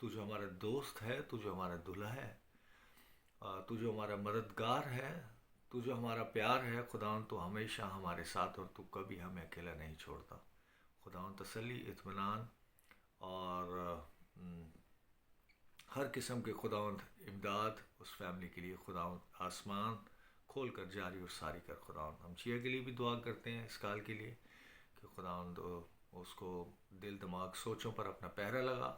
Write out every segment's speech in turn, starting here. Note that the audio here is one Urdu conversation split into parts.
تو جو ہمارا دوست ہے، تو جو ہمارا دلہا ہے، تو جو ہمارا مددگار ہے، تو جو ہمارا پیار ہے خداوند، تو ہمیشہ ہمارے ساتھ اور تو کبھی ہمیں اکیلا نہیں چھوڑتا۔ خداوند تسلی، اطمینان اور ہر قسم کے خداوند امداد اس فیملی کے لیے خداوند آسمان کھول کر جاری اور ساری کر۔ خداوند ہم چیا کے لیے بھی دعا کرتے ہیں اس کال کے لیے کہ خداوند اس کو دل دماغ سوچوں پر اپنا پہرا لگا،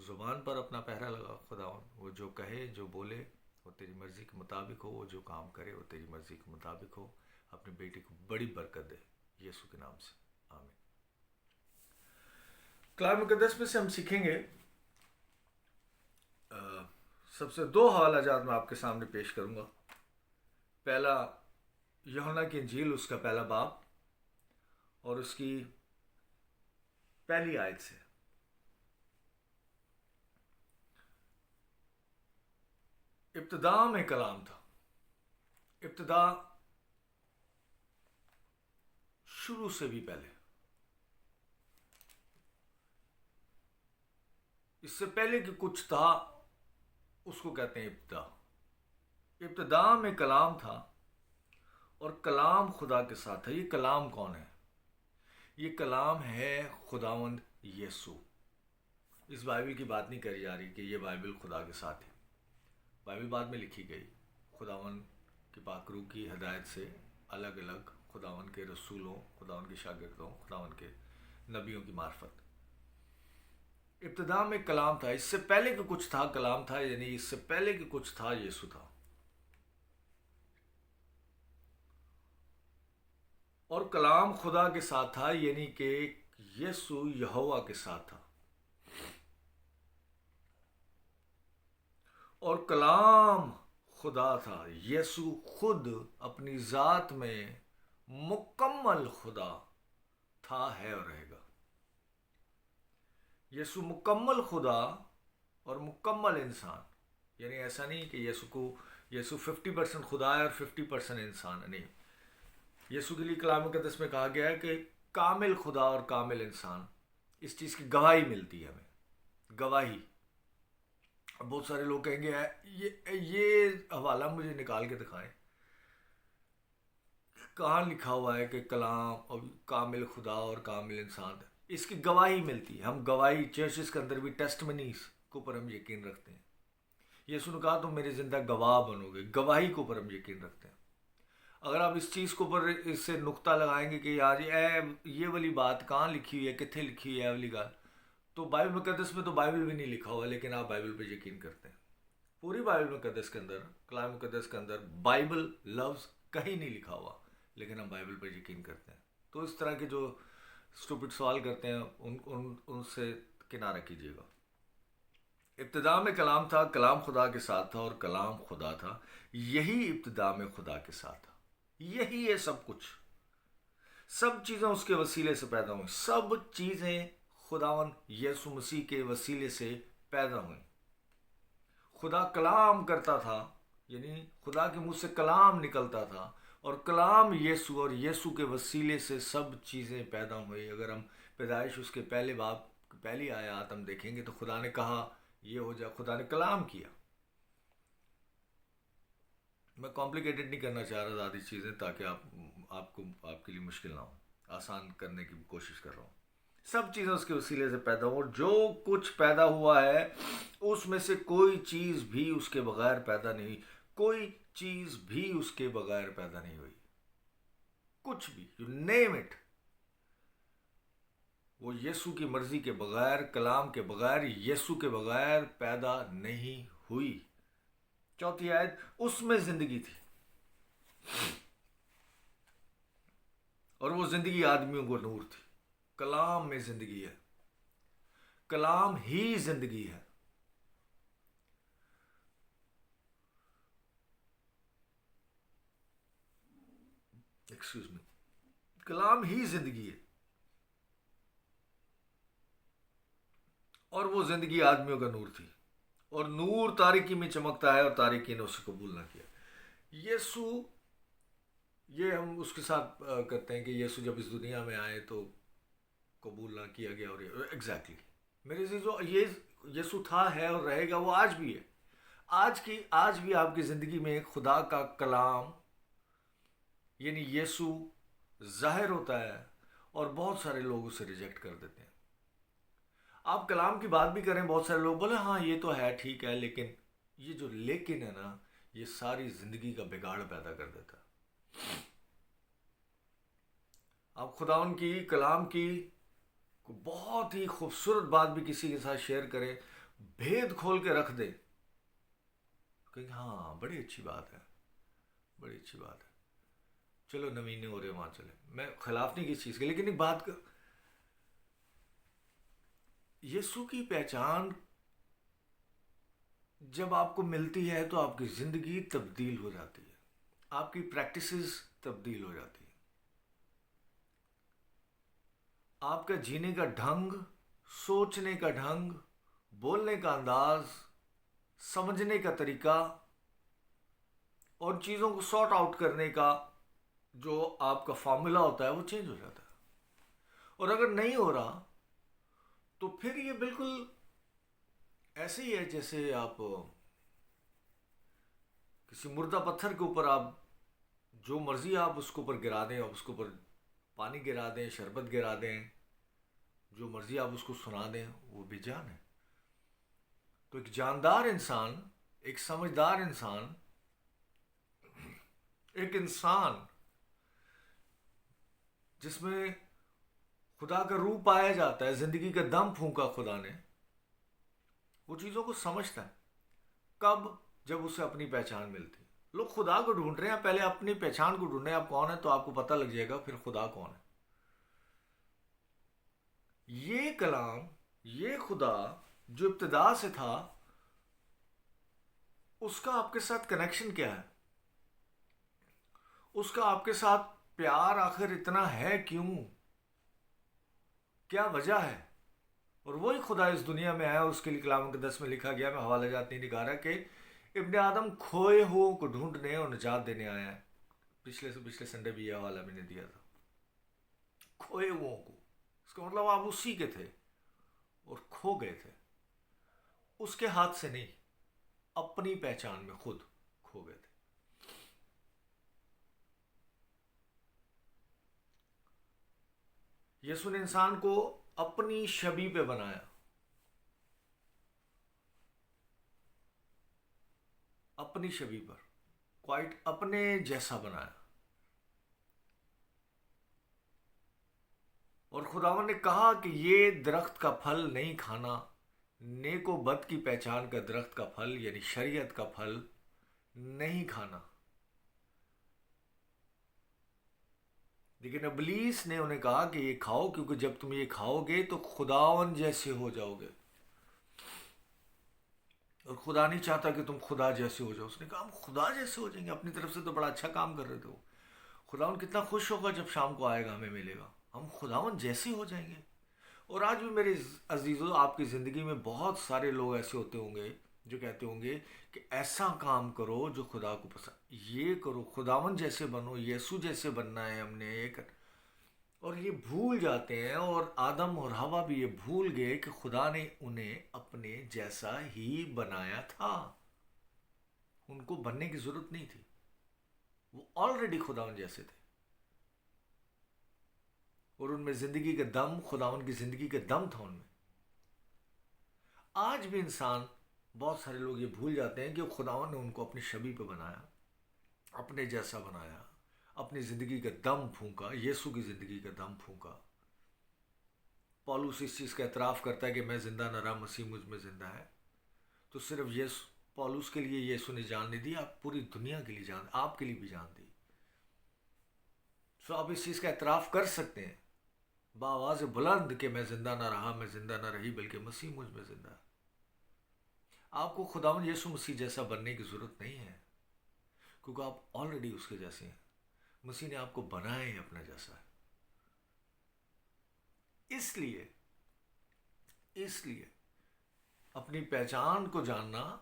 زبان پر اپنا پہرا لگا۔ خداوند وہ جو کہے، جو بولے، وہ تیری مرضی کے مطابق ہو، وہ جو کام کرے وہ تیری مرضی کے مطابق ہو۔ اپنے بیٹے کو بڑی برکت دے، یسوع کے نام سے، آمین۔ کلام مقدس میں سے ہم سیکھیں گے، سب سے دو حوالہ جات میں آپ کے سامنے پیش کروں گا۔ پہلا یوحنا کی انجیل، اس کا پہلا باب اور اس کی پہلی آیت سے۔ ابتدا میں کلام تھا۔ ابتدا شروع سے بھی پہلے، اس سے پہلے کہ کچھ تھا اس کو کہتے ہیں ابتدا۔ ابتدا میں کلام تھا اور کلام خدا کے ساتھ تھا۔ یہ کلام کون ہے؟ یہ کلام ہے خداوند یسوع۔ اس بائبل کی بات نہیں کری جا رہی کہ یہ بائبل خدا کے ساتھ ہے۔ بائبل بعد میں لکھی گئی خداوند کی پاک روح کی ہدایت سے، الگ الگ خداوند کے رسولوں، خداوند کے شاگردوں، خداوند کے نبیوں کی معرفت۔ ابتدا میں کلام تھا، اس سے پہلے کہ کچھ تھا کلام تھا، یعنی اس سے پہلے کہ کچھ تھا یسوع تھا۔ اور کلام خدا کے ساتھ تھا، یعنی کہ یسوع یہوہ کے ساتھ تھا۔ اور کلام خدا تھا۔ یسوع خود اپنی ذات میں مکمل خدا تھا، ہے اور رہے گا۔ یسوع مکمل خدا اور مکمل انسان، یعنی ایسا نہیں کہ یسوع 50% خدا ہے اور 50% انسان نہیں۔ یسوع کے لیے کلام مقدس میں کہا گیا ہے کہ کامل خدا اور کامل انسان۔ اس چیز کی گواہی ملتی ہے ہمیں، گواہی۔ بہت سارے لوگ کہیں گے یہ حوالہ مجھے نکال کے دکھائیں، کہاں لکھا ہوا ہے کہ کلام اور کامل خدا اور کامل انسان۔ اس کی گواہی ملتی ہے، ہم گواہی چرچز کے اندر بھی ٹیسٹمنیز کے اوپر ہم یقین رکھتے ہیں۔ یسوع نے کہا تم میرے زندہ گواہ بنو گے، گواہی کے اوپر ہم یقین رکھتے ہیں۔ اگر آپ اس چیز کے اوپر اس سے نقطہ لگائیں گے کہ یار یہ والی بات کہاں لکھی ہوئی ہے، کتنے لکھی ہوئی ہے والی گال، تو بائبل مقدس میں تو بائبل بھی نہیں لکھا ہوا، لیکن آپ بائبل پہ یقین کرتے ہیں۔ پوری بائبل مقدس کے اندر، کلام مقدس کے اندر بائبل لفظ کہیں نہیں لکھا ہوا، لیکن ہم بائبل پر یقین کرتے ہیں۔ تو اس طرح کے جو اسٹوپڈ سوال کرتے ہیں ان سے کنارہ کیجیے گا۔ ابتدا میں کلام تھا، کلام خدا کے ساتھ تھا اور کلام خدا تھا۔ یہی ابتدا میں خدا کے ساتھ تھا۔ یہی ہے سب کچھ، سب چیزیں اس کے وسیلے سے پیدا ہوئیں۔ سب چیزیں خداوند یسوع مسیح کے وسیلے سے پیدا ہوئیں۔ خدا کلام کرتا تھا، یعنی خدا کے منہ سے کلام نکلتا تھا، اور کلام یسوع اور یسوع کے وسیلے سے سب چیزیں پیدا ہوئی۔ اگر ہم پیدائش اس کے پہلے باب پہلی آیات ہم دیکھیں گے تو خدا نے کہا یہ ہو جائے، خدا نے کلام کیا۔ میں کمپلیکیٹڈ نہیں کرنا چاہ رہا زیادہ چیزیں تاکہ آپ کے لیے مشکل نہ ہو، آسان کرنے کی کوشش کر رہا ہوں۔ سب چیزیں اس کے وسیلے سے پیدا ہوں، اور جو کچھ پیدا ہوا ہے اس میں سے کوئی چیز بھی اس کے بغیر پیدا نہیں ہوئی۔ کوئی چیز بھی اس کے بغیر پیدا نہیں ہوئی، کچھ بھی، یو نیم اٹ، وہ یسوع کی مرضی کے بغیر، کلام کے بغیر، یسوع کے بغیر پیدا نہیں ہوئی۔ چوتھی آیت، اس میں زندگی تھی اور وہ زندگی آدمیوں کو نور تھی۔ کلام میں زندگی ہے، کلام ہی زندگی ہے۔ ایکسکیوز می، کلام ہی زندگی ہے، اور وہ زندگی آدمیوں کا نور تھی، اور نور تاریکی میں چمکتا ہے اور تاریکی نے اسے قبول نہ کیا۔ یسوع، یہ ہم اس کے ساتھ کرتے ہیں کہ یسوع جب اس دنیا میں آئے تو قبول نہ کیا گیا، اور ایگزیکٹلی میرے عزیزو، یہ یسوع تھا، ہے اور رہے گا، وہ آج بھی ہے. آج بھی آپ کی زندگی میں خدا کا کلام یعنی یسوع ظاہر ہوتا ہے، اور بہت سارے لوگ اسے ریجیکٹ کر دیتے ہیں. آپ کلام کی بات بھی کریں، بہت سارے لوگ بولے ہاں یہ تو ہے ٹھیک ہے، لیکن یہ جو لیکن ہے نا، یہ ساری زندگی کا بگاڑ پیدا کر دیتا ہے. آپ خداوند کی کلام کی بہت ہی خوبصورت بات بھی کسی کے ساتھ شیئر کریں، بھید کھول کے رکھ دے کہ ہاں بڑی اچھی بات ہے، بڑی اچھی بات ہے، چلو نوینے ہو رہے وہاں چلے. میں خلاف نہیں کسی چیز کے، لیکن ایک بات یسوع کی پہچان جب آپ کو ملتی ہے تو آپ کی زندگی تبدیل ہو جاتی ہے، آپ کی پریکٹسز تبدیل ہو جاتی ہے، آپ کا جینے کا ڈھنگ، سوچنے کا ڈھنگ، بولنے کا انداز، سمجھنے کا طریقہ اور چیزوں کو سارٹ آؤٹ کرنے کا جو آپ کا فارمولا ہوتا ہے وہ چینج ہو جاتا ہے. اور اگر نہیں ہو رہا تو پھر یہ بالکل ایسے ہی ہے جیسے آپ کسی مردہ پتھر کے اوپر آپ جو مرضی آپ اس کے اوپر گرا دیں، آپ اس کے اوپر پانی گرا دیں، شربت گرا دیں، جو مرضی آپ اس کو سنا دیں، وہ بے جان ہے. تو ایک جاندار انسان، ایک سمجھدار انسان، ایک انسان جس میں خدا کا روح پایا جاتا ہے، زندگی کا دم پھونکا خدا نے، وہ چیزوں کو سمجھتا ہے. کب؟ جب اسے اپنی پہچان ملتی. لوگ خدا کو ڈھونڈ رہے ہیں، پہلے اپنی پہچان کو ڈھونڈیں آپ کون ہیں، تو آپ کو پتہ لگ جائے گا پھر خدا کون ہے. یہ کلام، یہ خدا جو ابتدا سے تھا، اس کا آپ کے ساتھ کنیکشن کیا ہے؟ اس کا آپ کے ساتھ پیار آخر اتنا ہے کیوں؟ کیا وجہ ہے؟ اور وہی خدا اس دنیا میں آیا، اس کے لیے کلام مقدس میں لکھا گیا، میں حوالہ جات نہیں نکال رہا، کہ ابن آدم کھوئے ہو کو ڈھونڈنے اور نجات دینے آیا ہے. پچھلے سنڈے بھی یہ حوالہ میں نے دیا تھا. کھوئے ہو کو، اس کا مطلب آپ اسی کے تھے اور کھو گئے تھے، اس کے ہاتھ سے نہیں، اپنی پہچان میں خود کھو گئے تھے. یسوع نے انسان کو اپنی شبیہ پہ بنایا، اپنی شبیہ پر، کوائٹ اپنے جیسا بنایا. اور خداوند نے کہا کہ یہ درخت کا پھل نہیں کھانا، نیک و بد کی پہچان کا درخت کا پھل یعنی شریعت کا پھل نہیں کھانا. لیکن ابلیس نے انہیں کہا کہ یہ کھاؤ، کیونکہ جب تم یہ کھاؤ گے تو خداوند جیسے ہو جاؤ گے، اور خدا نہیں چاہتا کہ تم خدا جیسے ہو جاؤ. اس نے کہا ہم خدا جیسے ہو جائیں گے؟ اپنی طرف سے تو بڑا اچھا کام کر رہے تھے. خداوند کتنا خوش ہوگا جب شام کو آئے گا، ہمیں ملے گا، ہم خداوند جیسے ہو جائیں گے. اور آج بھی میرے عزیزوں، آپ کی زندگی میں بہت سارے لوگ ایسے ہوتے ہوں گے جو کہتے ہوں گے کہ ایسا کام کرو جو خدا کو پسند، یہ کرو، خداوند جیسے بنو، یسوع جیسے بننا ہے ہم نے ایک. اور یہ بھول جاتے ہیں، اور آدم اور حوا بھی یہ بھول گئے کہ خدا نے انہیں اپنے جیسا ہی بنایا تھا. ان کو بننے کی ضرورت نہیں تھی، وہ آلریڈی خداوند جیسے تھے، اور ان میں زندگی کا دم، خداوند کی زندگی کا دم تھا ان میں. آج بھی انسان، بہت سارے لوگ یہ بھول جاتے ہیں کہ خداوند نے ان کو اپنی شبیہ پہ بنایا، اپنے جیسا بنایا، اپنی زندگی کا دم پھونکا، یسوع کی زندگی کا دم پھونکا. پولس اس چیز کا اعتراف کرتا ہے کہ میں زندہ نہ رہا، مسیح مجھ میں زندہ ہے. تو صرف پولس کے لیے یسوع نے جان نہیں دی، آپ پوری دنیا کے لیے جان، آپ کے لیے بھی جان دی. سو آپ اس چیز کا اعتراف کر سکتے ہیں بآواز بلند کہ میں زندہ نہ رہا، میں زندہ نہ رہی، بلکہ مسیح مجھ میں زندہ ہے. آپ کو خداوند یسوع مسیح جیسا بننے کی ضرورت نہیں ہے، کیونکہ آپ آلریڈی اس کے جیسے ہیں. مسیح نے آپ کو بنایا ہی اپنا جیسا ہے. اس لیے اپنی پہچان کو جاننا،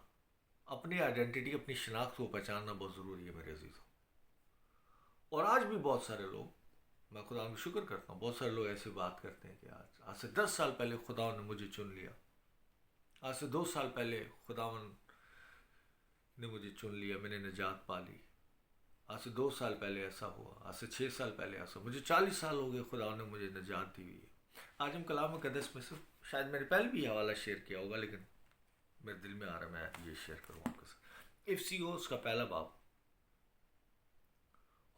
اپنی آئیڈینٹی، اپنی شناخت کو پہچاننا بہت ضروری ہے میرے عزیزوں. اور آج بھی بہت سارے لوگ، میں خدا کا شکر کرتا ہوں، بہت سارے لوگ ایسی بات کرتے ہیں کہ آج سے 10 سال پہلے خدا نے مجھے چن لیا، آج سے 2 سال پہلے خداون نے مجھے چن لیا، میں نے نجات پا لی. آج سے 2 سال پہلے ایسا ہوا، آج سے 6 سال پہلے ایسا. مجھے 40 سال ہو گئے خدا نے مجھے نجات دی ہوئی ہے. آج ہم کلام مقدس میں سے شاید میں نے پہلے بھی یہ حوالہ شیئر کیا ہوگا، لیکن میرے دل میں آ رہا ہے میں یہ شیئر کروں آپ کے ساتھ. افسیوس کا پہلا باب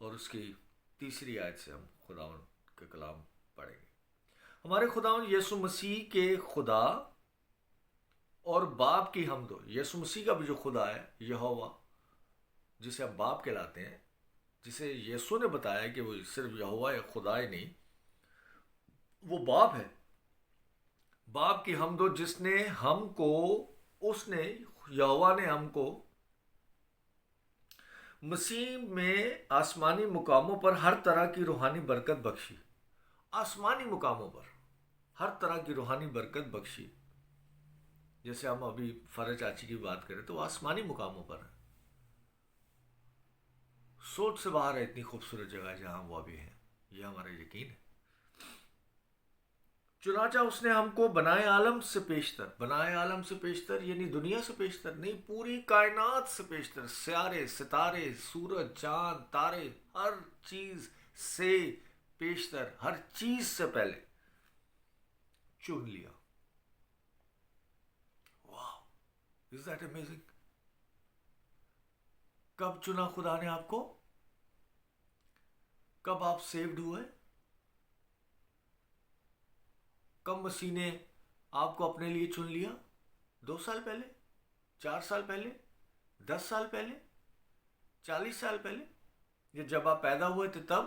اور اس کی 3 آیت سے ہم خداون کے کلام پڑھیں گے. ہمارے خداون یسوع مسیح کے خدا اور باپ کی حمد ہو. یسوع مسیح کا بھی جو خدا ہے یہوہ، جسے ہم باپ کہلاتے ہیں، جسے یسوع نے بتایا کہ وہ صرف یہوہ خدا ہی نہیں، وہ باپ ہے. باپ کی حمد ہو جس نے ہم کو، اس نے یہوہ نے ہم کو مسیح میں آسمانی مقاموں پر ہر طرح کی روحانی برکت بخشی. آسمانی مقاموں پر ہر طرح کی روحانی برکت بخشی. جیسے ہم ابھی فرج چاچی کی بات کریں تو وہ آسمانی مقاموں پر ہے. سوچ سے باہر ہے اتنی خوبصورت جگہ ہے جہاں وہ ابھی ہیں. یہ ہمارا یقین ہے. چنانچہ اس نے ہم کو بنائے عالم سے پیشتر. بنائے عالم سے پیشتر یعنی دنیا سے پیشتر نہیں، پوری کائنات سے پیشتر. سیارے، ستارے، سورج، چاند، تارے، ہر چیز سے پیشتر، ہر چیز سے پہلے چن لیا. واو، از دیٹ امیزنگ. کب چنا خدا نے آپ کو؟ کب آپ سیوڈ ہوئے؟ کب مسیح نے آپ کو اپنے لیے چن لیا؟ 2 سال پہلے؟ 4 سال پہلے؟ 10 سال پہلے؟ 40 سال پہلے؟ یا جب آپ پیدا ہوئے تھے تب؟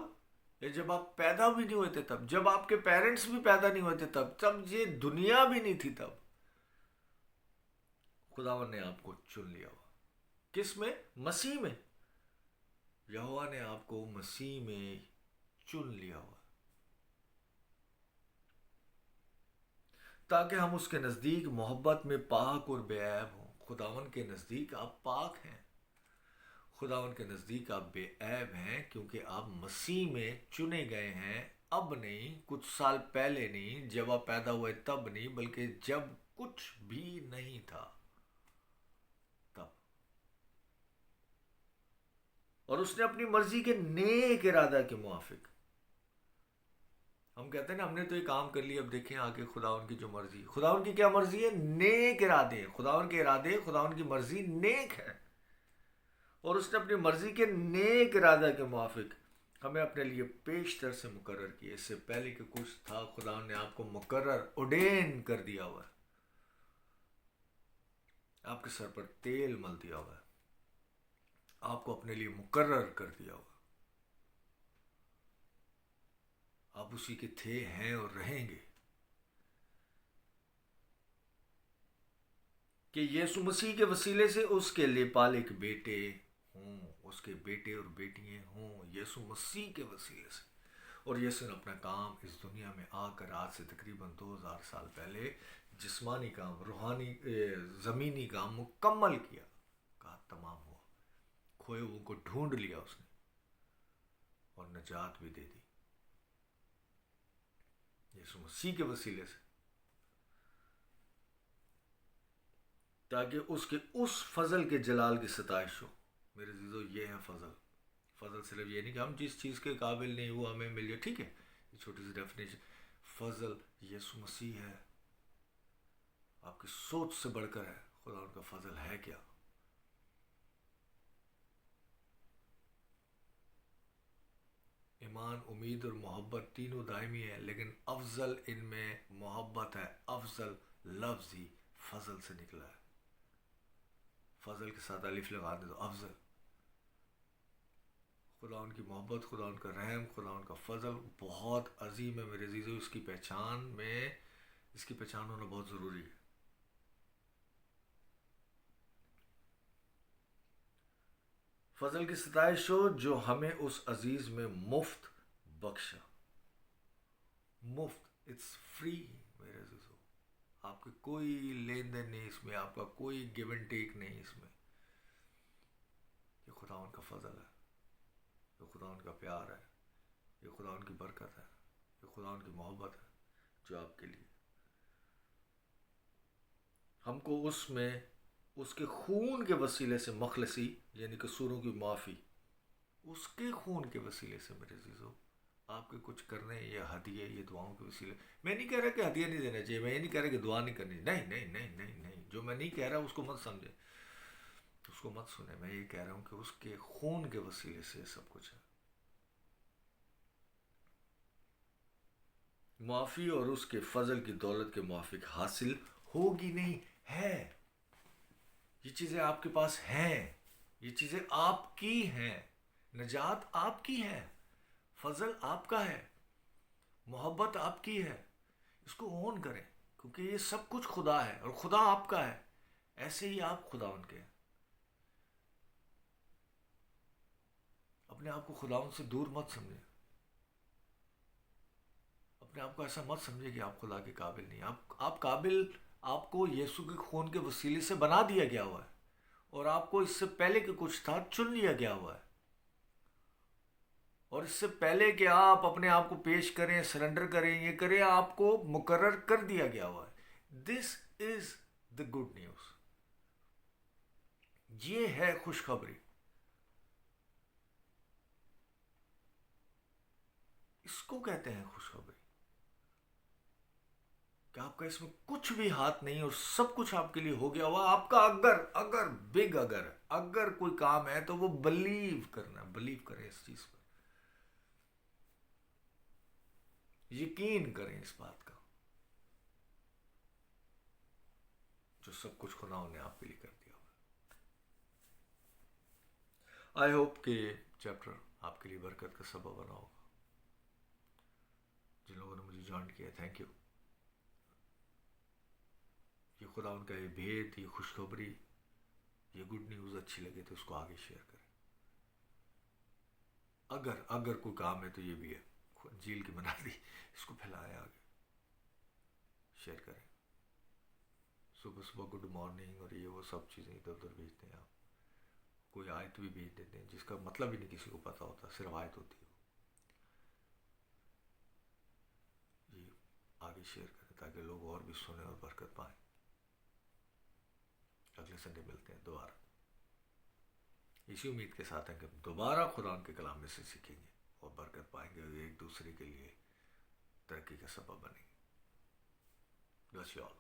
یا جب آپ پیدا بھی نہیں ہوئے تھے تب؟ جب آپ کے پیرنٹس بھی پیدا نہیں ہوئے تھے تب؟ جب یہ دنیا بھی نہیں تھی تب خداوند نے آپ کو چن لیا ہوا. کس میں؟ مسیح میں. یہوہ نے آپ کو مسیح میں چن لیا ہوا تاکہ ہم اس کے نزدیک محبت میں پاک اور بے عیب ہوں. خداون کے نزدیک آپ پاک ہیں. خداون کے نزدیک آپ بے عیب ہیں، کیونکہ آپ مسیح میں چنے گئے ہیں. اب نہیں، کچھ سال پہلے نہیں، جب آپ پیدا ہوئے تب نہیں، بلکہ جب کچھ بھی نہیں تھا تب. اور اس نے اپنی مرضی کے نیک ارادہ کے موافق، ہم کہتے ہیں نا ہم نے تو یہ کام کر لیا، اب دیکھیں آگے خداون کی جو مرضی. خداون کی کیا مرضی ہے؟ نیک ارادے. خداون کے ارادے، خداون کی مرضی نیک ہے. اور اس نے اپنی مرضی کے نیک ارادہ کے موافق ہمیں اپنے لیے پیشتر سے مقرر کیا. اس سے پہلے کہ کچھ تھا خداون نے آپ کو مقرر، اوڈین کر دیا ہوا ہے. آپ کے سر پر تیل مل دیا ہوا ہے. آپ کو اپنے لیے مقرر کر دیا ہوا. آپ اسی کے تھے، ہیں اور رہیں گے. کہ یسوع مسیح کے وسیلے سے اس کے لیپالک بیٹے ہوں، اس کے بیٹے اور بیٹیاں ہوں یسوع مسیح کے وسیلے سے. اور یسوع نے اپنا کام اس دنیا میں آ کر آج سے تقریباً 2000 سال پہلے جسمانی کام، روحانی زمینی کام مکمل کیا. کہا تمام ہوا. کھوئے ہوئے کو ڈھونڈ لیا اس نے اور نجات بھی دے دی یسوع مسیح کے وسیلے سے، تاکہ اس کے اس فضل کے جلال کی ستائش ہو. میرے عزیزو، یہ ہے فضل. فضل صرف یہ نہیں کہ ہم جس چیز کے قابل نہیں وہ ہمیں مل جائے. ٹھیک ہے، یہ چھوٹی سی ڈیفینیشن. فضل یسوع مسیح ہے. آپ کی سوچ سے بڑھ کر ہے. خدا ان کا فضل ہے کیا؟ ایمان، امید اور محبت تینوں دائمی ہے، لیکن افضل ان میں محبت ہے. افضل لفظ ہی فضل سے نکلا ہے. فضل کے ساتھ الف لگا دے تو افضل. خدا ان کی محبت، خدا ان کا رحم، خدا ان کا فضل بہت عظیم ہے میرے عزیزو. اس کی پہچان میں، اس کی پہچان ہونا بہت ضروری ہے. فضل کی ستائش ہو جو ہمیں اس عزیز میں مفت بخشا. مفت، اٹس فری میرے عزیزو. آپ کی کوئی لین دین نہیں اس میں، آپ کا کوئی گیو اینڈ ٹیک نہیں اس میں. یہ خدا ان کا فضل ہے، یہ خدا ان کا پیار ہے، یہ خدا ان کی برکت ہے، یہ خدا ان کی محبت ہے جو آپ کے لیے. ہم کو اس میں اس کے خون کے وسیلے سے مخلصی یعنی قصوروں کی معافی، اس کے خون کے وسیلے سے میرے عزیزو آپ کے کچھ کرنے یہ ہدیے یہ دعاؤں کے وسیلے. میں نہیں کہہ رہا کہ ہدیہ نہیں دینا چاہیے، میں یہ نہیں کہہ رہا کہ دعا نہیں کرنی، نہیں نہیں نہیں نہیں نہیں، جو میں نہیں کہہ رہا اس کو مت سمجھے، اس کو مت سنیں. میں یہ کہہ رہا ہوں کہ اس کے خون کے وسیلے سے سب کچھ ہے. معافی اور اس کے فضل کی دولت کے موافق حاصل ہوگی نہیں، ہے. یہ چیزیں آپ کے پاس ہیں، یہ چیزیں آپ کی ہیں. نجات آپ کی ہے، فضل آپ کا ہے، محبت آپ کی ہے. اس کو اون کریں کیونکہ یہ سب کچھ خدا ہے اور خدا آپ کا ہے. ایسے ہی آپ خدا ان کے ہیں. اپنے آپ کو خدا ان سے دور مت سمجھیں. اپنے آپ کو ایسا مت سمجھے کہ آپ خدا کے قابل نہیں. آپ قابل، آپ کو یسوع کے خون کے وسیلے سے بنا دیا گیا ہوا ہے، اور آپ کو اس سے پہلے کہ کچھ تھا چن لیا گیا ہوا ہے. اور اس سے پہلے کہ آپ اپنے آپ کو پیش کریں، سرنڈر کریں، یہ کریں، آپ کو مقرر کر دیا گیا ہوا ہے. دس از دا گڈ نیوز. یہ ہے خوشخبری. اس کو کہتے ہیں خوشخبری کہ آپ کا اس میں کچھ بھی ہاتھ نہیں اور سب کچھ آپ کے لیے ہو گیا ہوا. آپ کا اگر بگ اگر کوئی کام ہے تو وہ بلیو کرنا. بلیو کریں اس چیز پر، یقین کریں اس بات کا، جو سب کچھ خدا نے آپ کے لیے کر دیا ہوا. آئی ہوپ کہ چیپٹر آپ کے لیے برکت کا سبب بنا ہوگا. جن لوگوں نے مجھے جوائن کیا، تھینک یو. یہ خدا ان کا یہ بھید، یہ خوشخبری، یہ گڈ نیوز اچھی لگے تو اس کو آگے شیئر کریں. اگر کوئی کام ہے تو یہ بھی ہے، جیل کی بنا دی، اس کو پھیلائیں، آگے شیئر کریں. صبح صبح گڈ مارننگ اور یہ وہ سب چیزیں ادھر ادھر بھیجتے ہیں. آپ کوئی آیت بھی بھیج دیتے ہیں جس کا مطلب ہی نہیں کسی کو پتا ہوتا، صرف آیت ہوتی ہے. یہ آگے شیئر کریں تاکہ لوگ اور بھی سنیں اور برکت پائیں. اگلے سنڈے ملتے ہیں دوبارہ، اسی امید کے ساتھ ہیں کہ دوبارہ خدا کے کلام میں سے سیکھیں گے اور برکت پائیں گے اور ایک دوسرے کے لیے ترقی کا سبب بنیں گے. Bless you all.